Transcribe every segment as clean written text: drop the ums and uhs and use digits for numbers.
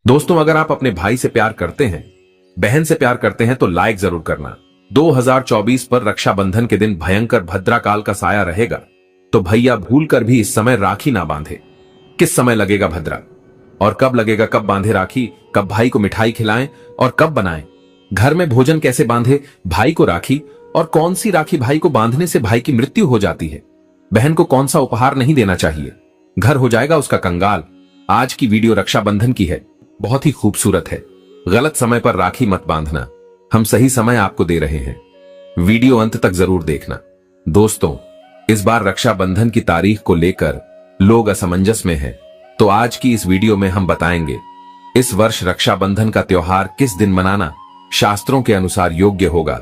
दोस्तों, अगर आप अपने भाई से प्यार करते हैं, बहन से प्यार करते हैं तो लाइक जरूर करना। 2024 पर रक्षाबंधन के दिन भयंकर भद्राकाल का साया रहेगा, तो भैया भूलकर भी इस समय राखी ना बांधे। किस समय लगेगा भद्रा और कब लगेगा, कब बांधे राखी, कब भाई को मिठाई खिलाएं और कब बनाएं, घर में भोजन कैसे बांधे भाई को राखी, और कौन सी राखी भाई को बांधने से भाई की मृत्यु हो जाती है, बहन को कौन सा उपहार नहीं देना चाहिए, घर हो जाएगा उसका कंगाल। आज की वीडियो रक्षाबंधन की है, बहुत ही खूबसूरत है। गलत समय पर राखी मत बांधना, हम सही समय आपको दे रहे हैं। वीडियो अंत तक जरूर देखना। दोस्तों, इस बार रक्षाबंधन की तारीख को लेकर लोग असमंजस में हैं, तो आज की इस वीडियो में हम बताएंगे इस वर्ष रक्षाबंधन का त्योहार किस दिन मनाना शास्त्रों के अनुसार योग्य होगा।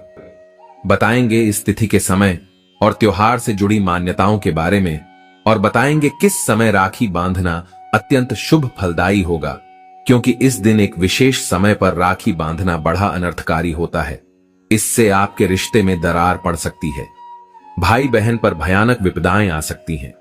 बताएंगे इस तिथि के समय और त्योहार से जुड़ी मान्यताओं के बारे में, और बताएंगे किस समय राखी बांधना अत्यंत शुभ फलदायी होगा, क्योंकि इस दिन एक विशेष समय पर राखी बांधना बड़ा अनर्थकारी होता है। इससे आपके रिश्ते में दरार पड़ सकती है, भाई बहन पर भयानक विपदाएं आ सकती हैं,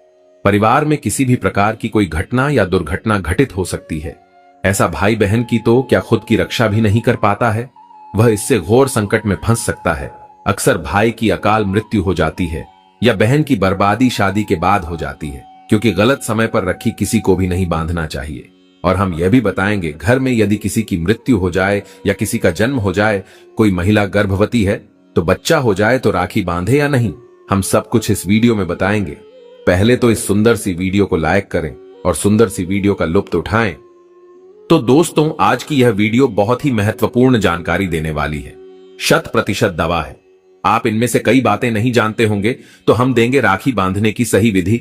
परिवार में किसी भी प्रकार की कोई घटना या दुर्घटना घटित हो सकती है। ऐसा भाई बहन की तो क्या खुद की रक्षा भी नहीं कर पाता है, वह इससे घोर संकट में फंस सकता है। अक्सर भाई की अकाल मृत्यु हो जाती है या बहन की बर्बादी शादी के बाद हो जाती है, क्योंकि गलत समय पर राखी किसी को भी नहीं बांधना चाहिए। और हम यह भी बताएंगे, घर में यदि किसी की मृत्यु हो जाए या किसी का जन्म हो जाए, कोई महिला गर्भवती है तो बच्चा हो जाए तो राखी बांधे या नहीं, हम सब कुछ इस वीडियो में बताएंगे। पहले तो इस सुंदर सी वीडियो को लाइक करें और सुंदर सी वीडियो का लुत्फ उठाएं। तो दोस्तों, आज की यह वीडियो बहुत ही महत्वपूर्ण जानकारी देने वाली है, 100% दवा है। आप इनमें से कई बातें नहीं जानते होंगे, तो हम देंगे राखी बांधने की सही विधि,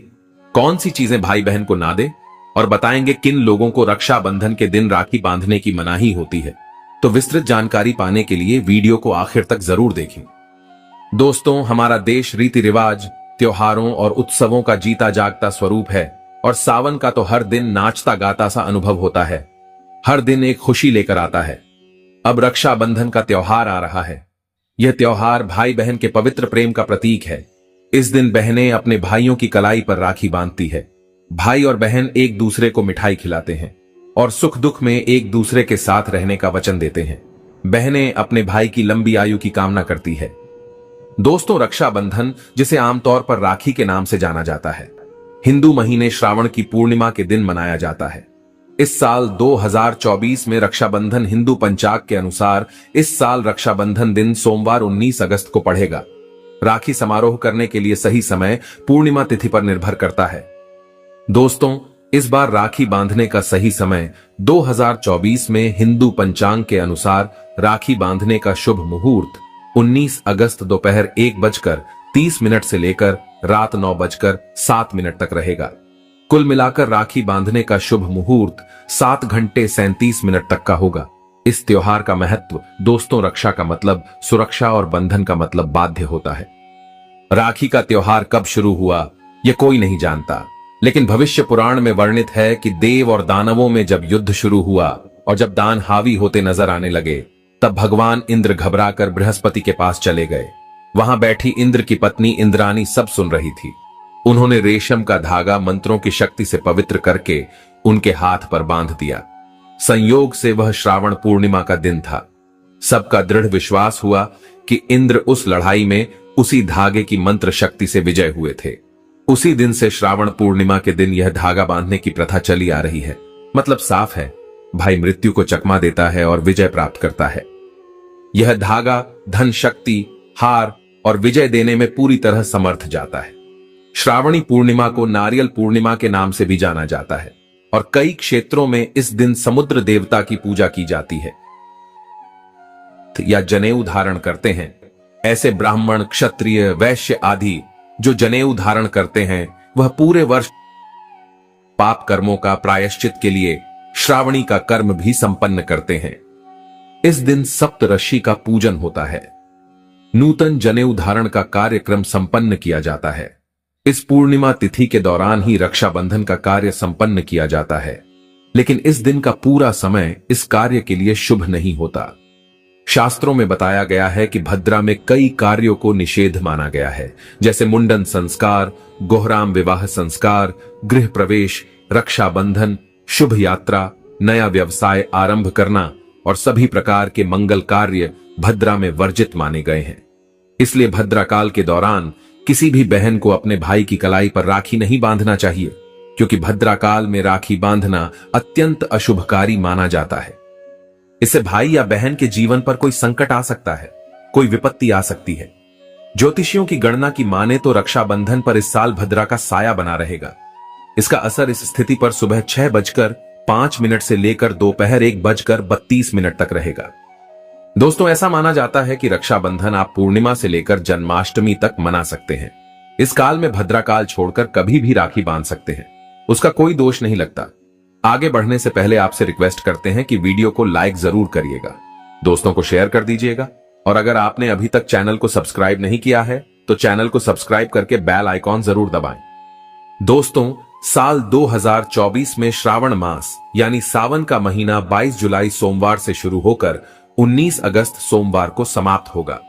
कौन सी चीजें भाई बहन को ना दे, और बताएंगे किन लोगों को रक्षाबंधन के दिन राखी बांधने की मनाही होती है। तो विस्तृत जानकारी पाने के लिए वीडियो को आखिर तक जरूर देखें। दोस्तों, हमारा देश रीति रिवाज, त्योहारों और उत्सवों का जीता जागता स्वरूप है, और सावन का तो हर दिन नाचता गाता सा अनुभव होता है, हर दिन एक खुशी लेकर आता है। अब रक्षाबंधन का त्योहार आ रहा है। यह त्योहार भाई बहन के पवित्र प्रेम का प्रतीक है। इस दिन बहनें अपने भाइयों की कलाई पर राखी बांधती है। भाई और बहन एक दूसरे को मिठाई खिलाते हैं और सुख दुख में एक दूसरे के साथ रहने का वचन देते हैं। बहनें अपने भाई की लंबी आयु की कामना करती है। दोस्तों, रक्षाबंधन, जिसे आमतौर पर राखी के नाम से जाना जाता है, हिंदू महीने श्रावण की पूर्णिमा के दिन मनाया जाता है। इस साल 2024 में रक्षाबंधन हिंदू पंचांग के अनुसार इस साल रक्षाबंधन दिन सोमवार 19 अगस्त को पड़ेगा। राखी समारोह करने के लिए सही समय पूर्णिमा तिथि पर निर्भर करता है। दोस्तों, इस बार राखी बांधने का सही समय 2024 में हिंदू पंचांग के अनुसार राखी बांधने का शुभ मुहूर्त 19 अगस्त दोपहर 1:30 से लेकर रात 9:07 तक रहेगा। कुल मिलाकर राखी बांधने का शुभ मुहूर्त 7 घंटे 37 मिनट तक का होगा। इस त्योहार का महत्व, दोस्तों, रक्षा का मतलब सुरक्षा और बंधन का मतलब बाध्य होता है। राखी का त्योहार कब शुरू हुआ यह कोई नहीं जानता, लेकिन भविष्य पुराण में वर्णित है कि देव और दानवों में जब युद्ध शुरू हुआ और जब दान हावी होते नजर आने लगे, तब भगवान इंद्र घबराकर बृहस्पति के पास चले गए। वहां बैठी इंद्र की पत्नी इंद्राणी सब सुन रही थी। उन्होंने रेशम का धागा मंत्रों की शक्ति से पवित्र करके उनके हाथ पर बांध दिया। संयोग से वह श्रावण पूर्णिमा का दिन था। सबका दृढ़ विश्वास हुआ कि इंद्र उस लड़ाई में उसी धागे की मंत्र शक्ति से विजय हुए थे। उसी दिन से श्रावण पूर्णिमा के दिन यह धागा बांधने की प्रथा चली आ रही है। मतलब साफ है, भाई मृत्यु को चकमा देता है और विजय प्राप्त करता है। यह धागा धन शक्ति, हार और विजय देने में पूरी तरह समर्थ जाता है। श्रावणी पूर्णिमा को नारियल पूर्णिमा के नाम से भी जाना जाता है, और कई क्षेत्रों में इस दिन समुद्र देवता की पूजा की जाती है या जनेऊ धारण करते हैं। ऐसे ब्राह्मण, क्षत्रिय, वैश्य आदि जो जनेऊ धारण करते हैं, वह पूरे वर्ष पाप कर्मों का प्रायश्चित के लिए श्रावणी का कर्म भी संपन्न करते हैं। इस दिन सप्तऋषि का पूजन होता है। नूतन जनेऊ धारण का कार्यक्रम संपन्न किया जाता है। इस पूर्णिमा तिथि के दौरान ही रक्षाबंधन का कार्य संपन्न किया जाता है, लेकिन इस दिन का पूरा समय इस कार्य के लिए शुभ नहीं होता। शास्त्रों में बताया गया है कि भद्रा में कई कार्यों को निषेध माना गया है, जैसे मुंडन संस्कार, गोहराम विवाह संस्कार, गृह प्रवेश, रक्षाबंधन, शुभ यात्रा, नया व्यवसाय आरंभ करना और सभी प्रकार के मंगल कार्य भद्रा में वर्जित माने गए हैं। इसलिए भद्रा काल के दौरान किसी भी बहन को अपने भाई की कलाई पर राखी नहीं बांधना चाहिए, क्योंकि भद्रा काल में राखी बांधना अत्यंत अशुभकारी माना जाता है। इससे भाई या बहन के जीवन पर कोई संकट आ सकता है, कोई विपत्ति आ सकती है। ज्योतिषियों की गणना की माने तो रक्षाबंधन पर इस साल भद्रा का साया बना रहेगा। इसका असर इस स्थिति पर सुबह 6:05 से लेकर दोपहर 1:32 तक रहेगा। दोस्तों, ऐसा माना जाता है कि रक्षाबंधन आप पूर्णिमा से लेकर जन्माष्टमी तक मना सकते हैं। इस काल में भद्रा काल छोड़कर कभी भी राखी बांध सकते हैं, उसका कोई दोष नहीं लगता। आगे बढ़ने से पहले आपसे रिक्वेस्ट करते हैं कि वीडियो को लाइक जरूर करिएगा, दोस्तों को शेयर कर दीजिएगा, और अगर आपने अभी तक चैनल को सब्सक्राइब नहीं किया है तो चैनल को सब्सक्राइब करके बेल आइकॉन जरूर दबाएं। दोस्तों, साल 2024 में श्रावण मास यानी सावन का महीना 22 जुलाई सोमवार से शुरू होकर 19 अगस्त सोमवार को समाप्त होगा।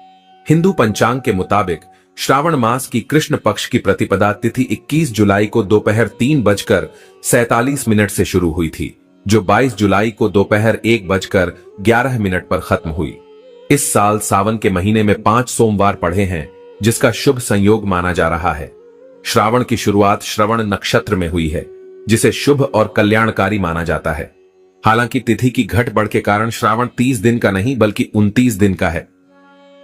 हिंदू पंचांग के मुताबिक श्रावण मास की कृष्ण पक्ष की प्रतिपदा तिथि 21 जुलाई को दोपहर 3:47 से शुरू हुई थी, जो 22 जुलाई को दोपहर 1:11 पर खत्म हुई। इस साल सावन के महीने में 5 सोमवार पड़े हैं, जिसका शुभ संयोग माना जा रहा है। श्रावण की शुरुआत श्रवण नक्षत्र में हुई है, जिसे शुभ और कल्याणकारी माना जाता है। हालांकि तिथि की घट बढ़ के कारण श्रावण 30 दिन का नहीं बल्कि 29 दिन का है।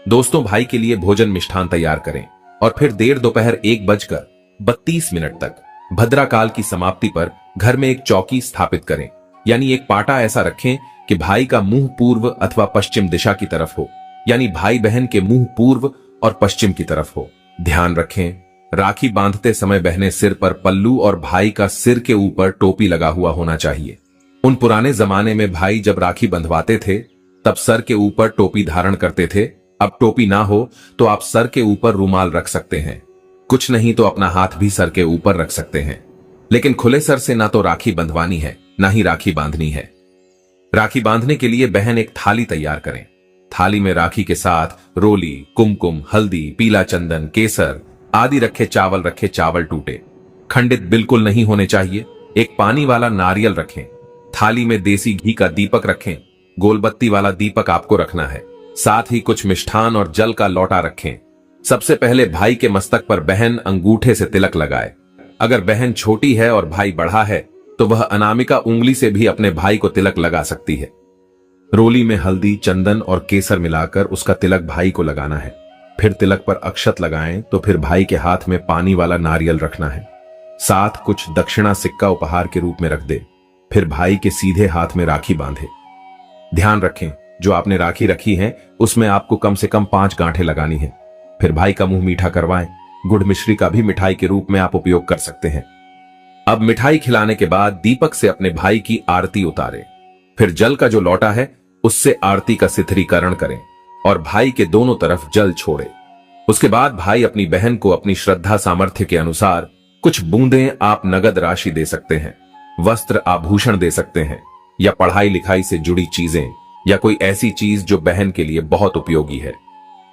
दोस्तों, भाई के लिए भोजन मिष्ठान तैयार करें और फिर देर दोपहर 1:32 तक भद्रा काल की समाप्ति पर घर में एक चौकी स्थापित करें, यानी एक पाटा ऐसा रखें कि भाई का मुंह पूर्व अथवा पश्चिम दिशा की तरफ हो, यानी भाई बहन के मुंह पूर्व और पश्चिम की तरफ हो। ध्यान रखें, राखी बांधते समय बहनें सिर पर पल्लू और भाई का सिर के ऊपर टोपी लगा हुआ होना चाहिए। उन पुराने जमाने में भाई जब राखी बंधवाते थे तब सर के ऊपर टोपी धारण करते थे। अब टोपी ना हो तो आप सर के ऊपर रुमाल रख सकते हैं, कुछ नहीं तो अपना हाथ भी सर के ऊपर रख सकते हैं, लेकिन खुले सर से ना तो राखी बंधवानी है ना ही राखी बांधनी है। राखी बांधने के लिए बहन एक थाली तैयार करें। थाली में राखी के साथ रोली, कुमकुम, हल्दी, पीला चंदन, केसर आदि रखे चावल टूटे खंडित बिल्कुल नहीं होने चाहिए। एक पानी वाला नारियल रखें। थाली में देसी घी का दीपक रखें। गोलबत्ती वाला दीपक आपको रखना है। साथ ही कुछ मिष्ठान और जल का लोटा रखें। सबसे पहले भाई के मस्तक पर बहन अंगूठे से तिलक लगाए। अगर बहन छोटी है और भाई बड़ा है तो वह अनामिका उंगली से भी अपने भाई को तिलक लगा सकती है। रोली में हल्दी, चंदन और केसर मिलाकर उसका तिलक भाई को लगाना है। फिर तिलक पर अक्षत लगाएं तो फिर भाई के हाथ में पानी वाला नारियल रखना है। साथ कुछ दक्षिणा सिक्का उपहार के रूप में रख दे। फिर भाई के सीधे हाथ में राखी बांधे। ध्यान रखें, जो आपने राखी रखी है उसमें आपको कम से कम 5 गांठें लगानी है। फिर भाई का मुंह मीठा करवाएं। गुड़ मिश्री का भी मिठाई के रूप में आप उपयोग कर सकते हैं। अब मिठाई खिलाने के बाद दीपक से अपने भाई की आरती उतारें। फिर जल का जो लोटा है उससे आरती का सिथरीकरण करें और भाई के दोनों तरफ जल छोड़े। उसके बाद भाई अपनी बहन को अपनी श्रद्धा सामर्थ्य के अनुसार कुछ बूंदें आप नगद राशि दे सकते हैं, वस्त्र आभूषण दे सकते हैं, या पढ़ाई लिखाई से जुड़ी चीजें या कोई ऐसी चीज जो बहन के लिए बहुत उपयोगी है,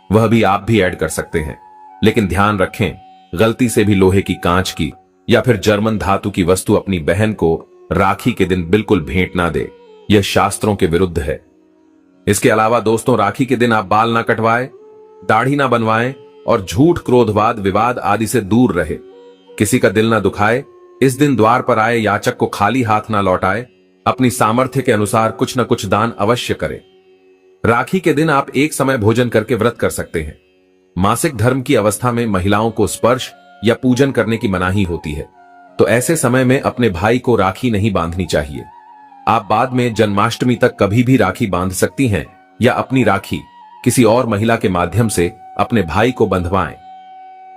वह भी आप भी ऐड कर सकते हैं। लेकिन ध्यान रखें, गलती से भी लोहे की, कांच की या फिर जर्मन धातु की वस्तु अपनी बहन को राखी के दिन बिल्कुल भेंट ना दे। यह शास्त्रों के विरुद्ध है। इसके अलावा दोस्तों, राखी के दिन आप बाल ना कटवाएं, दाढ़ी ना बनवाएं और झूठ, क्रोधवाद, विवाद आदि से दूर रहे। किसी का दिल ना दुखाए। इस दिन द्वार पर आए याचक को खाली हाथ ना लौटाए। अपनी सामर्थ्य के अनुसार कुछ न कुछ दान अवश्य करें। राखी के दिन आप एक समय भोजन करके व्रत कर सकते हैं। मासिक धर्म की अवस्था में महिलाओं को स्पर्श या पूजन करने की मनाही होती है, तो ऐसे समय में अपने भाई को राखी नहीं बांधनी चाहिए। आप बाद में जन्माष्टमी तक कभी भी राखी बांध सकती हैं या अपनी राखी किसी और महिला के माध्यम से अपने भाई को बंधवाएं।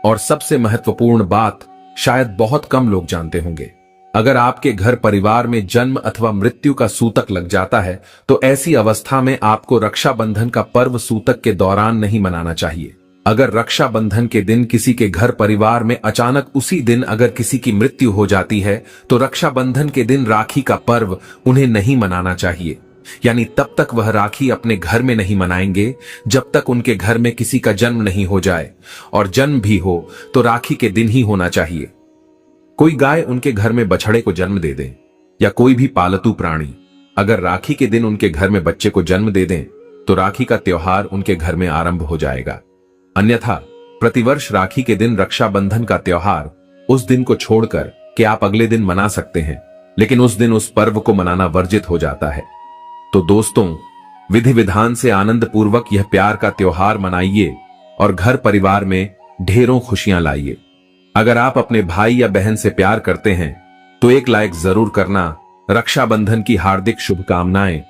और सबसे महत्वपूर्ण बात शायद बहुत कम लोग जानते होंगे, अगर आपके घर परिवार में जन्म अथवा मृत्यु का सूतक लग जाता है तो ऐसी अवस्था में आपको रक्षाबंधन का पर्व सूतक के दौरान नहीं मनाना चाहिए। अगर रक्षाबंधन के दिन किसी के घर परिवार में अचानक उसी दिन अगर किसी की मृत्यु हो जाती है तो रक्षाबंधन के दिन राखी का पर्व उन्हें नहीं मनाना चाहिए। यानी तब तक वह राखी अपने घर में नहीं मनाएंगे जब तक उनके घर में किसी का जन्म नहीं हो जाए, और जन्म भी हो तो राखी के दिन ही होना चाहिए। कोई गाय उनके घर में बछड़े को जन्म दे दे या कोई भी पालतू प्राणी अगर राखी के दिन उनके घर में बच्चे को जन्म दे दें तो राखी का त्योहार उनके घर में आरंभ हो जाएगा। अन्यथा प्रतिवर्ष राखी के दिन रक्षाबंधन का त्योहार उस दिन को छोड़कर कि आप अगले दिन मना सकते हैं, लेकिन उस दिन उस पर्व को मनाना वर्जित हो जाता है। तो दोस्तों, विधि विधान से आनंद पूर्वक यह प्यार का त्योहार मनाइए और घर परिवार में ढेरों खुशियां लाइए। अगर आप अपने भाई या बहन से प्यार करते हैं तो एक लाइक जरूर करना। रक्षाबंधन की हार्दिक शुभकामनाएं।